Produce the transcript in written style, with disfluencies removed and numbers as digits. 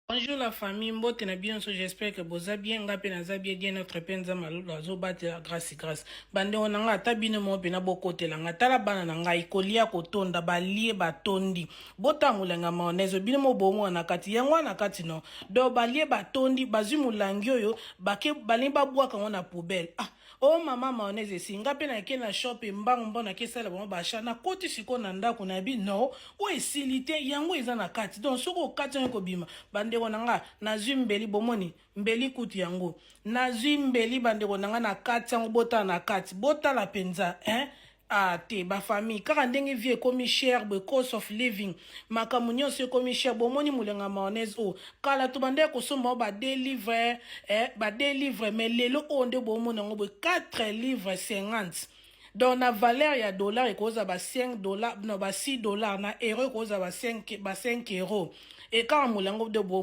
Bonjour la famille, mbote na bien so j'espère que vous allez bien ngape na zabie bien notre penza malula zo bate grâce bande onanga atabine mo pe na bokote la ngatala bana na ngai kolia kotonda balie batondi botangulenga maonezo bine mo bomo na kati yango na kati no do balie batondi bazimulangi oyo bake balimba bwaka ngo na poubelle oh mama maoneze singa pe na ke na shop mbango mbona ke sala bon basha na koti siko na ndako na bi no o esilite yango eza na kati donc soko kati ko bima bande nanga na zimbeli bomoni mbeli kuti yango na zimbeli bande nanga na kati yango bota na kati bota la penza te ba famille kaka ndenge vie komi cher be cost of living makamu nyonso komi cher bomoni mulenga mayonnaise kala to bande ko somba ba délivrer ba délivrer mais lelo onde bomoni ngo be 4 livres 50 donc na valeur ya dollar ekoza ba 5 dollars no ba 6 dollars na euro ekoza ba 5 euros et quand mulengo de bomo